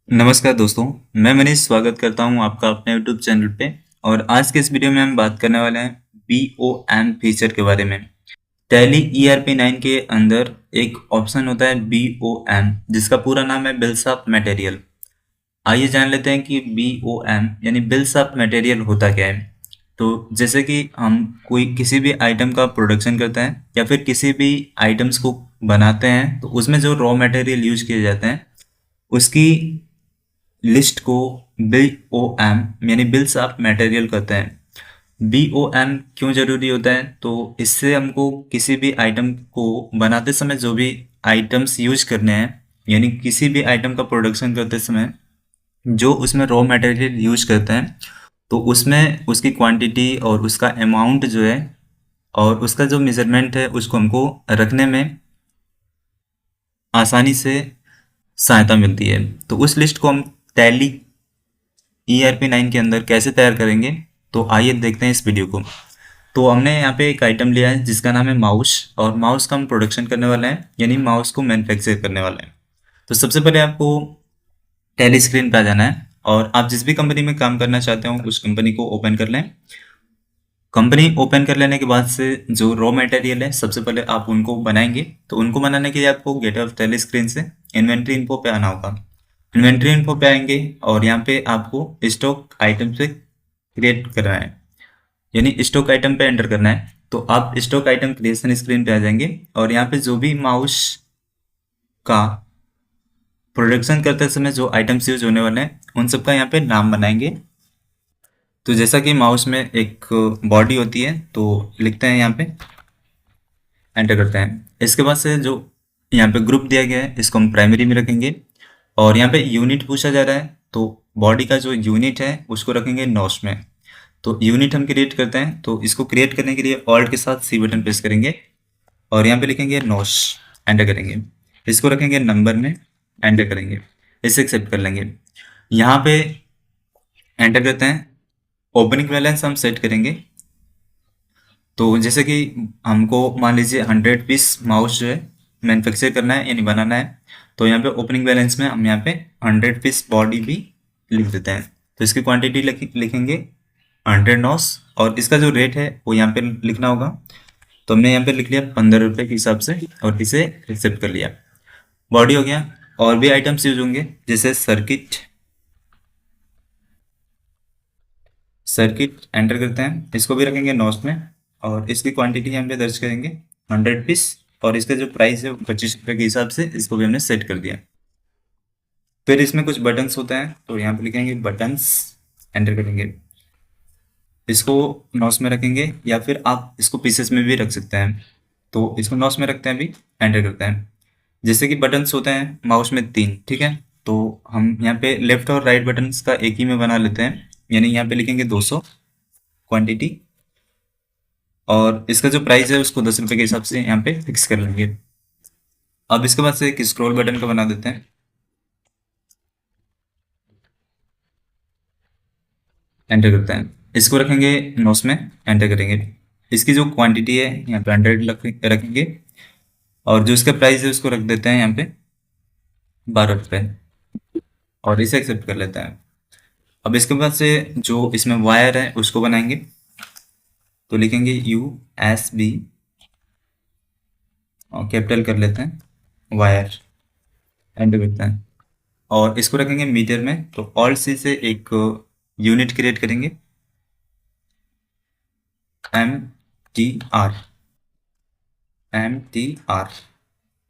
नमस्कार दोस्तों, मैं मनीष स्वागत करता हूं आपका अपने यूट्यूब चैनल पे। और आज के इस वीडियो में हम बात करने वाले हैं बीओएम फीचर के बारे में। टैली ईआरपी 9 के अंदर एक ऑप्शन होता है बीओएम, जिसका पूरा नाम है बिल्स ऑफ मटेरियल। आइए जान लेते हैं कि बीओएम यानी बिल्स ऑफ मटेरियल होता क्या है। तो जैसे कि हम कोई किसी भी आइटम का प्रोडक्शन करते हैं या फिर किसी भी आइटम्स को बनाते हैं, तो उसमें जो रॉ मटेरियल यूज किए जाते हैं उसकी लिस्ट को बीओएम यानी बिल्स ऑफ मटेरियल कहते हैं। बीओएम क्यों जरूरी होता है? तो इससे हमको किसी भी आइटम को बनाते समय जो भी आइटम्स यूज करने हैं, यानी किसी भी आइटम का प्रोडक्शन करते समय जो उसमें रॉ मटेरियल यूज करते हैं, तो उसमें उसकी क्वांटिटी और उसका अमाउंट जो है और उसका जो मेजरमेंट है उसको हमको रखने में आसानी से सहायता मिलती है। तो उस लिस्ट को हम टैली ईआरपी 9 के अंदर कैसे तैयार करेंगे, तो आइए देखते हैं इस वीडियो को। तो हमने यहाँ पे एक आइटम लिया है जिसका नाम है माउस, और माउस का हम प्रोडक्शन करने वाले हैं, यानी माउस को मैन्युफैक्चर करने वाले हैं। तो सबसे पहले आपको टैली स्क्रीन पे आ जाना है और आप जिस भी कंपनी में काम करना चाहते हो उस कंपनी को ओपन कर लें। कंपनी ओपन कर लेने के बाद से जो रॉ मटेरियल है सबसे पहले आप उनको बनाएंगे। तो उनको बनाने के लिए आपको गेट ऑफ टैली स्क्रीन से इन्वेंट्री इन्फो पे आना होगा। इन्वेंट्री इन्फो पे आएंगे और यहाँ पे आपको स्टॉक आइटम से क्रिएट करना है, यानी स्टॉक आइटम पे एंटर करना है। तो आप स्टॉक आइटम क्रिएशन स्क्रीन पे आ जाएंगे और यहाँ पे जो भी माउस का प्रोडक्शन करते समय जो आइटम्स यूज होने वाले हैं उन सबका यहाँ पे नाम बनाएंगे। तो जैसा कि माउस में एक बॉडी होती है, तो लिखते हैं यहाँ पे, एंटर करते हैं। इसके बाद से जो यहाँ पे ग्रुप दिया गया है इसको हम प्राइमरी में रखेंगे और यहाँ पे यूनिट पूछा जा रहा है, तो बॉडी का जो यूनिट है उसको रखेंगे नॉस में। तो यूनिट हम क्रिएट करते हैं, तो इसको क्रिएट करने के लिए ऑल्ट के साथ सी बटन प्रेस करेंगे और यहाँ पे लिखेंगे नॉस, एंटर करेंगे। इसको रखेंगे नंबर में, एंटर करेंगे, इसे एक्सेप्ट कर लेंगे। यहाँ पे एंटर करते हैं। ओपनिंग बैलेंस हम सेट करेंगे। तो जैसे कि हमको मान लीजिए 100 पीस माउस जो है मैन्युफैक्चर करना है यानी बनाना है, तो यहाँ पे ओपनिंग बैलेंस में हम यहाँ पे 100 पीस बॉडी भी लिख देते हैं। तो इसकी क्वांटिटी लिखेंगे 100 नॉस और इसका जो रेट है वो यहाँ पे लिखना होगा। तो हमने यहाँ पे लिख लिया 15 रुपये के हिसाब से और इसे एक्सेप्ट कर लिया। बॉडी हो गया। और भी आइटम्स यूज होंगे जैसे सर्किट, सर्किट एंटर करते हैं, इसको भी रखेंगे नॉस में और इसकी क्वांटिटी यहाँ पे दर्ज करेंगे 100 पीस और इसका जो प्राइस है वो 25 रुपये के हिसाब से इसको भी हमने सेट कर दिया। फिर इसमें कुछ बटन्स होते हैं, तो यहाँ पे लिखेंगे बटन्स, एंटर करेंगे, इसको नॉस में रखेंगे या फिर आप इसको पीसेस में भी रख सकते हैं। तो इसको नॉस में रखते हैं, अभी एंटर करते हैं। जैसे कि बटन्स होते हैं माउस में 3, ठीक है, तो हम यहाँ पे लेफ्ट और राइट बटन्स का एक ही में बना लेते हैं, यानी यहाँ पे लिखेंगे 200 क्वांटिटी और इसका जो प्राइस है उसको 10 रुपये के हिसाब से यहाँ पे फिक्स कर लेंगे। अब इसके बाद से एक स्क्रॉल बटन का बना देते हैं, एंटर करते हैं, इसको रखेंगे नोस में, एंटर करेंगे। इसकी जो क्वांटिटी है यहाँ पे 100 रखेंगे और जो इसका प्राइस है उसको रख देते हैं यहाँ पे 12 रुपये और इसे एक्सेप्ट कर लेते हैं। अब इसके बाद से जो इसमें वायर है उसको बनाएंगे, तो लिखेंगे USB और कैपिटल कर लेते हैं वायर, एंटर करते हैं और इसको रखेंगे मीटर में। तो ऑल सी से एक यूनिट क्रिएट करेंगे, MTR, MTR,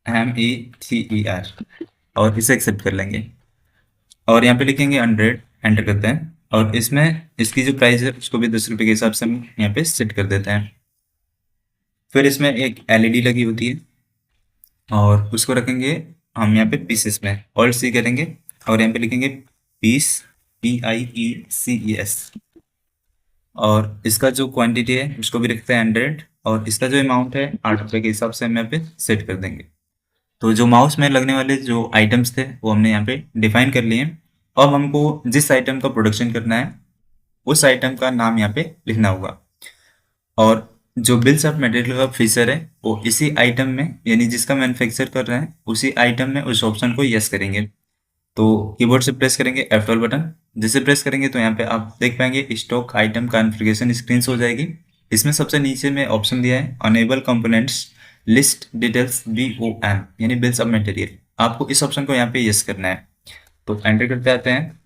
METER और इसे एक्सेप्ट कर लेंगे और यहाँ पे लिखेंगे 100, एंटर करते हैं और इसमें इसकी जो प्राइस है उसको भी 10 रुपये के हिसाब से हम यहाँ पे सेट कर देते हैं। फिर इसमें एक LED लगी होती है और उसको रखेंगे हम यहाँ पे पीसेस में, ऑल्ट सी करेंगे और यहाँ पे लिखेंगे पीस, PIECES और इसका जो क्वांटिटी है उसको भी रखते हैं 100 और इसका जो अमाउंट है 8 रुपये के हिसाब से हम यहाँ पे सेट कर देंगे। तो जो माउस में लगने वाले जो आइटम्स थे वो हमने यहाँ पे डिफाइन कर लिए। अब हमको जिस आइटम का प्रोडक्शन करना है उस आइटम का नाम यहाँ पे लिखना होगा और जो बिल्स ऑफ मटेरियल का फीचर है वो इसी आइटम में, यानी जिसका मैन्युफैक्चर कर रहे हैं उसी आइटम में उस ऑप्शन को यस करेंगे। तो कीबोर्ड से प्रेस करेंगे F12 बटन। जैसे प्रेस करेंगे तो यहाँ पे आप देख पाएंगे स्टॉक आइटम कॉन्फ़िगरेशन स्क्रीन हो जाएगी। इसमें सबसे नीचे में ऑप्शन दिया है enable components list details BOM यानी बिल्स ऑफ मटेरियल। आपको इस ऑप्शन को यहाँ पे यस करना है, तो एंटर करते आते हैं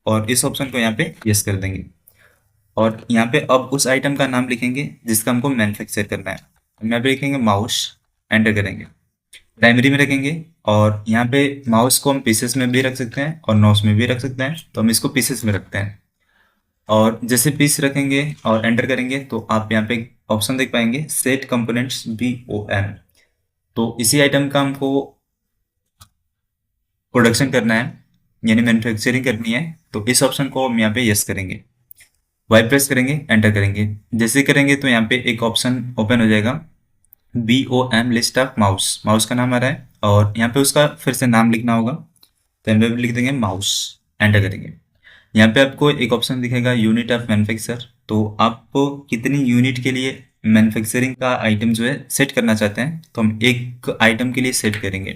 और इस ऑप्शन को यहाँ पे यस कर देंगे। और यहाँ पे अब उस आइटम का नाम लिखेंगे जिसका हमको मैन्युफैक्चर करना है। यहाँ पे लिखेंगे माउस, एंटर करेंगे, प्राइमरी में रखेंगे। और यहाँ पे माउस को हम पीसेस में भी रख सकते हैं और नॉस में भी रख सकते हैं, तो हम इसको पीसेस में रखते हैं। और जैसे पीस रखेंगे और एंटर करेंगे तो आप यहाँ पे ऑप्शन देख पाएंगे सेट कंपोनेंट्स BOM। तो इसी आइटम का हमको प्रोडक्शन करना है यानी मैन्युफैक्चरिंग करनी है, तो इस ऑप्शन को हम यहाँ पे यस करेंगे। वाई प्रेस करेंगे, एंटर करेंगे। जैसे करेंगे तो यहाँ पे एक ऑप्शन ओपन हो जाएगा BOM list of mouse, mouse का नाम आ रहा है और यहाँ पे उसका फिर से नाम लिखना होगा, तो यहाँ पे लिख देंगे माउस, एंटर करेंगे। यहाँ पे आपको एक ऑप्शन दिखेगा यूनिट ऑफ मैन्युफैक्चर, तो आपको कितनी यूनिट के लिए मैन्युफैक्चरिंग का आइटम जो है सेट करना चाहते हैं, तो हम एक आइटम के लिए सेट करेंगे,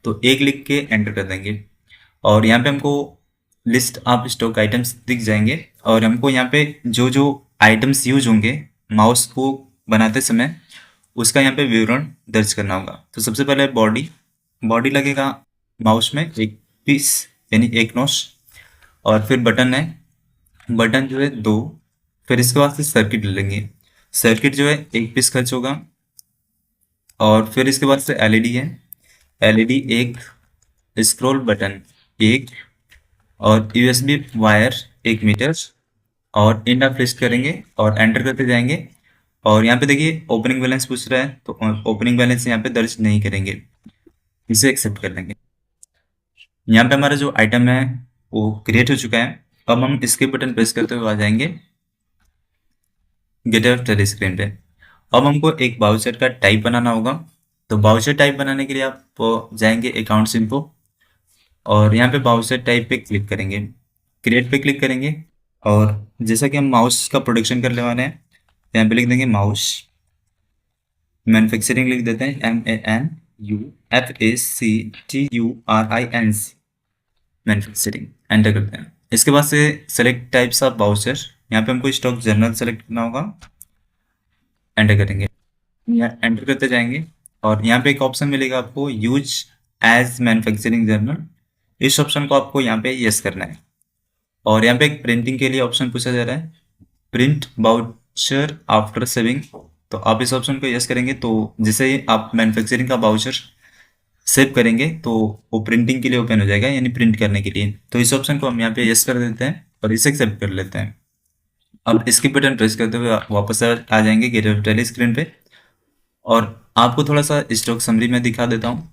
तो एक लिख के एंटर कर देंगे। और यहाँ पे हमको लिस्ट ऑफ स्टॉक आइटम्स दिख जाएंगे और हमको यहाँ पे जो जो आइटम्स यूज होंगे माउस को बनाते समय उसका यहाँ पे विवरण दर्ज करना होगा। तो सबसे पहले बॉडी, बॉडी लगेगा माउस में एक पीस यानी एक नॉच, और फिर बटन है, बटन जो है दो, फिर इसके बाद से सर्किट ले लेंगे, सर्किट जो है एक पीस खर्च होगा। और फिर इसके बाद से LED है, LED एक, स्क्रॉल बटन एक, और USB वायर 1 मीटर। और इंड आप लिस्ट करेंगे और एंटर करते जाएंगे। और यहाँ पे देखिए ओपनिंग बैलेंस पूछ रहा है, तो ओपनिंग बैलेंस यहाँ पे दर्ज नहीं करेंगे, इसे एक्सेप्ट कर लेंगे। यहाँ पे हमारा जो आइटम है वो क्रिएट हो चुका है। अब हम इसके बटन प्रेस करते हुए आ जाएंगे गेट आफ्टर स्क्रीन पे। अब हमको एक बाउचर का टाइप बनाना होगा, तो बाउचर टाइप बनाने के लिए आप जाएंगे अकाउंट्स इन्फो और यहाँ पे बाउचर टाइप पे क्लिक करेंगे, क्रिएट पे क्लिक करेंगे। और जैसा कि हम माउस का प्रोडक्शन करने वाले हैं, यहाँ पे लिख देंगे माउस, मैन्युफैक्चरिंग लिख देते हैं MANUFACTURINC, मैन्युफैक्चरिंग, एंटर करते हैं। इसके बाद से सेलेक्ट टाइप्स ऑफ बाउचर, यहाँ पे हमको स्टॉक जनरल सेलेक्ट करना होगा, एंटर करेंगे, यहाँ एंटर करते जाएंगे। और यहाँ पे एक ऑप्शन मिलेगा आपको यूज एज मैन्युफैक्चरिंग जर्नल, इस ऑप्शन को आपको यहाँ पे यस करना है। और यहाँ पे एक प्रिंटिंग के लिए ऑप्शन पूछा जा रहा है प्रिंट बाउचर आफ्टर सेविंग, तो आप इस ऑप्शन को यस करेंगे। तो जैसे ही आप मैन्युफैक्चरिंग का बाउचर सेव करेंगे तो वो प्रिंटिंग के लिए ओपन हो जाएगा यानी प्रिंट करने के लिए, तो इस ऑप्शन को हम यहाँ पे यस कर देते हैं और इसे एक्सेप्ट कर लेते हैं। अब इसकी बटन प्रेस करते हुए वापस आ जाएंगे गेट आफ्टर स्क्रीन पे। और आपको थोड़ा सा स्टॉक समरी में दिखा देता हूँ,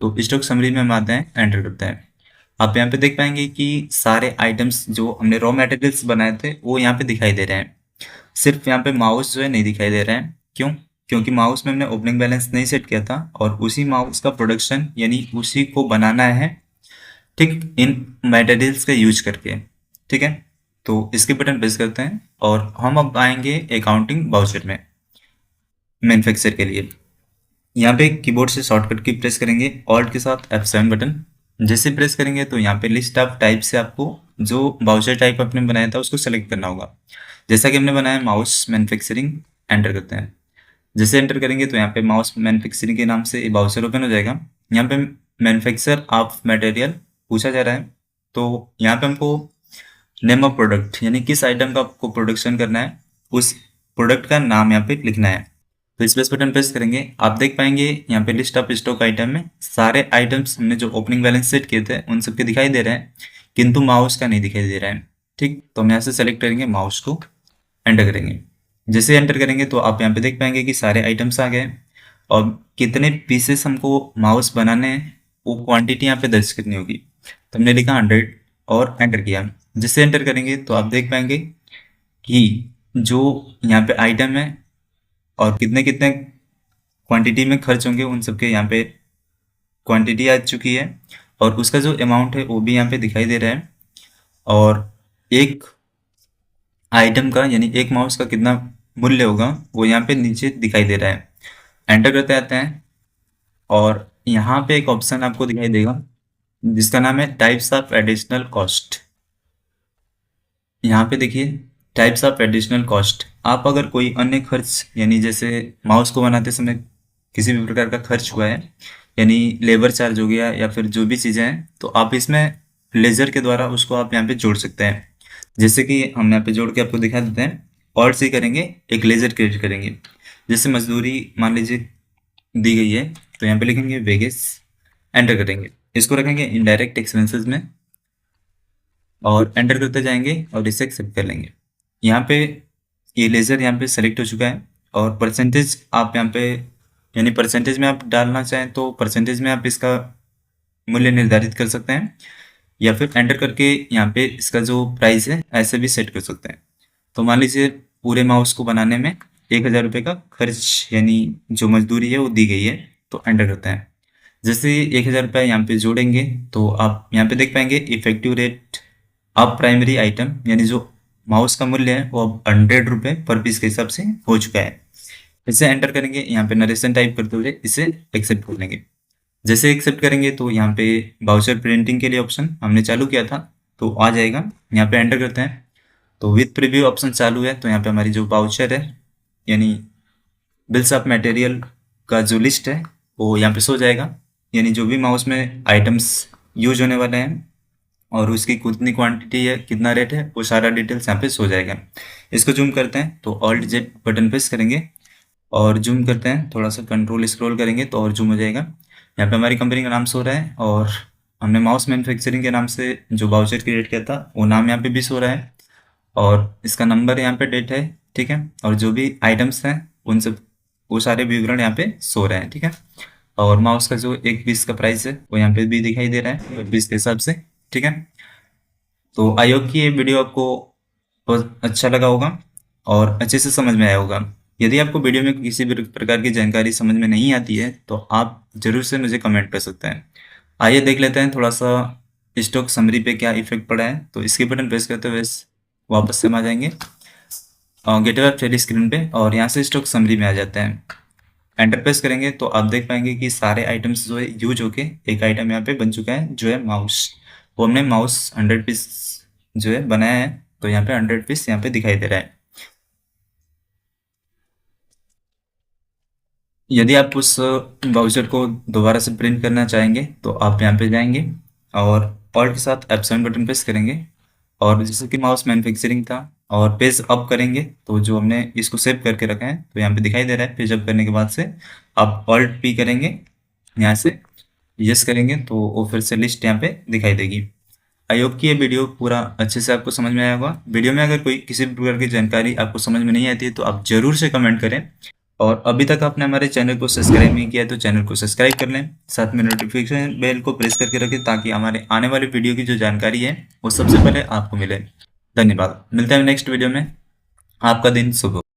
तो स्टॉक समरी में हम आते हैं, एंटर करते हैं। आप यहाँ पे देख पाएंगे कि सारे आइटम्स जो हमने रॉ मटेरियल्स बनाए थे वो यहाँ पे दिखाई दे रहे हैं, सिर्फ यहाँ पे माउस जो है नहीं दिखाई दे रहा है। क्यों? क्योंकि माउस में हमने ओपनिंग बैलेंस नहीं सेट किया था और उसी माउस का प्रोडक्शन यानी उसी को बनाना है, ठीक, इन मटेरियल्स का यूज करके। ठीक है, तो इसके बटन प्रेस करते हैं और हम अब आएंगे अकाउंटिंग बाउचर में मैन्युफैक्चर के लिए। यहाँ पे कीबोर्ड से शॉर्टकट की प्रेस करेंगे ऑल्ट के साथ F7 बटन। जैसे प्रेस करेंगे तो यहाँ पे लिस्ट ऑफ टाइप से आपको जो बाउचर टाइप आपने बनाया था उसको सेलेक्ट करना होगा। जैसा कि हमने बनाया माउस मैन्युफैक्चरिंग, एंटर करते हैं। जैसे एंटर करेंगे तो यहाँ पे माउस मैन्युफैक्चरिंग के नाम से बाउचर ओपन हो जाएगा। यहाँ पे मैन्युफैक्चर ऑफ मटेरियल पूछा जा रहा है, तो यहाँ पे हमको नेम ऑफ प्रोडक्ट यानी किस आइटम का आपको प्रोडक्शन करना है उस प्रोडक्ट का नाम यहाँ पे लिखना है। तो स्पेस बटन प्रेस करेंगे, आप देख पाएंगे यहाँ पे लिस्ट ऑफ स्टॉक आइटम में सारे आइटम्स हमने जो ओपनिंग बैलेंस सेट किए थे उन सबके दिखाई दे रहे हैं, किंतु माउस का नहीं दिखाई दे रहा है। ठीक, तो हम यहाँ से सेलेक्ट करेंगे माउस को, एंटर करेंगे। जैसे एंटर करेंगे तो आप यहाँ पे देख पाएंगे कि सारे आइटम्स आ गए और कितने पीसेस हमको माउस बनाने हैं वो क्वांटिटी यहाँ पे दर्ज करनी होगी। तो हमने लिखा 100 और एंटर किया। जैसे एंटर करेंगे तो आप देख पाएंगे कि जो यहाँ पे आइटम है और कितने कितने क्वांटिटी में खर्च होंगे उन सबके यहाँ पे क्वांटिटी आ चुकी है और उसका जो अमाउंट है वो भी यहाँ पे दिखाई दे रहा है। और एक आइटम का यानी एक माउस का कितना मूल्य होगा वो यहाँ पे नीचे दिखाई दे रहा है। एंटर करते आते हैं और यहाँ पे एक ऑप्शन आपको दिखाई देगा जिसका नाम है टाइप्स ऑफ एडिशनल कॉस्ट। यहाँ पे देखिए टाइप्स ऑफ एडिशनल कॉस्ट। आप अगर कोई अन्य खर्च यानी जैसे माउस को बनाते समय किसी भी प्रकार का खर्च हुआ है, यानी लेबर चार्ज हो गया या फिर जो भी चीज़ें हैं, तो आप इसमें लेजर के द्वारा उसको आप यहाँ पे जोड़ सकते हैं। जैसे कि हम यहाँ पे जोड़ के आपको दिखा देते हैं। और सी करेंगे, एक लेजर क्रिएट करेंगे। जैसे मजदूरी मान लीजिए दी गई है, तो यहाँ पे लिखेंगे वेजेस, एंटर करेंगे। इसको रखेंगे इनडायरेक्ट एक्सपेंसेस में और एंटर करते जाएंगे और इसे एक्सेप्ट कर लेंगे। यहाँ पे ये लेज़र यहाँ पे सेलेक्ट हो चुका है और परसेंटेज आप यहाँ पे यानी परसेंटेज में आप डालना चाहें तो परसेंटेज में आप इसका मूल्य निर्धारित कर सकते हैं, या फिर एंटर करके यहाँ पे इसका जो प्राइस है ऐसे भी सेट कर सकते हैं। तो मान लीजिए पूरे माउस को बनाने में 1,000 रुपये का खर्च यानी जो मजदूरी है वो दी गई है, तो एंटर करते हैं। जैसे 1,000 रुपये यहाँ पे जोड़ेंगे तो आप यहाँ पे देख पाएंगे इफेक्टिव रेट अब प्राइमरी आइटम यानी जो माउस का मूल्य है वो अब 100 रुपये पर पीस के हिसाब से हो चुका है। इसे एंटर करेंगे, यहाँ पे नरेशन टाइप करते हुए इसे एक्सेप्ट कर लेंगे। जैसे एक्सेप्ट करेंगे तो यहाँ पे वाउचर प्रिंटिंग के लिए ऑप्शन हमने चालू किया था तो आ जाएगा। यहाँ पे एंटर करते हैं तो विथ प्रीव्यू ऑप्शन चालू है, तो यहाँ पे हमारी जो वाउचर है यानी बिल्स ऑफ मटेरियल का जो लिस्ट है वो यहाँ पे सो जाएगा, यानी जो भी माउस में आइटम्स यूज होने वाले हैं और उसकी कितनी क्वांटिटी है, कितना रेट है, वो सारा डिटेल्स यहाँ पे सो जाएगा। इसको जूम करते हैं तो ऑल्ट जेड बटन प्रेस करेंगे और जूम करते हैं, थोड़ा सा कंट्रोल स्क्रॉल करेंगे तो और जूम हो जाएगा। यहाँ पे हमारी कंपनी का नाम सो रहा है और हमने माउस मैन्युफैक्चरिंग के नाम से जो वाउचर क्रिएट किया था वो नाम यहाँ पे भी सो रहा है और इसका नंबर यहाँ पे डेट है, ठीक है। और जो भी आइटम्स हैं उन सब वो सारे विवरण यहाँ पे सो रहे हैं, ठीक है। और माउस का जो एक पीस का प्राइस है वो यहाँ पे भी दिखाई दे रहा है पीस के हिसाब से, ठीक है। तो आई होप कि ये वीडियो आपको बहुत अच्छा लगा होगा और अच्छे से समझ में आया होगा। यदि आपको वीडियो में किसी भी प्रकार की जानकारी समझ में नहीं आती है तो आप जरूर से मुझे कमेंट कर सकते हैं। आइए देख लेते हैं थोड़ा सा स्टॉक समरी पे क्या इफेक्ट पड़ा है। तो इसके बटन प्रेस करते हुए वापस से हम आ जाएंगे गेट वेब थ्रेड स्क्रीन पे और यहाँ से स्टॉक समरी में आ जाते हैं। एंटर प्रेस करेंगे तो आप देख पाएंगे कि सारे आइटम्स जो है यूज होके एक आइटम यहाँ पे बन चुका है जो है माउस। वो हमने माउस 100 पीस जो है बनाया है, तो यहाँ पे 100 पीस यहाँ पे दिखाई दे रहा है। यदि आप उस वाउचर को दोबारा से प्रिंट करना चाहेंगे तो आप यहाँ पे जाएंगे और ऑल्ट के साथ F7 बटन प्रेस करेंगे और जैसे कि माउस मैन्युफैक्चरिंग था और पेज अप करेंगे तो जो हमने इसको सेव करके रखा है तो यहाँ पे दिखाई दे रहा है। पेज अप करने के बाद से आप ऑल्ट पी करेंगे, यहाँ से यस करेंगे तो वो फिर से लिस्ट यहाँ पे दिखाई देगी। आई होप कि ये वीडियो पूरा अच्छे से आपको समझ में आया होगा। वीडियो में अगर कोई किसी भी प्रकार की जानकारी आपको समझ में नहीं आती है तो आप जरूर से कमेंट करें और अभी तक आपने हमारे चैनल को सब्सक्राइब नहीं किया है तो चैनल को सब्सक्राइब कर लें, साथ में नोटिफिकेशन बेल को प्रेस करके रखें ताकि हमारे आने वाले वीडियो की जो जानकारी है वो सबसे पहले आपको मिले। धन्यवाद, मिलते हैं नेक्स्ट वीडियो में। आपका दिन शुभ हो।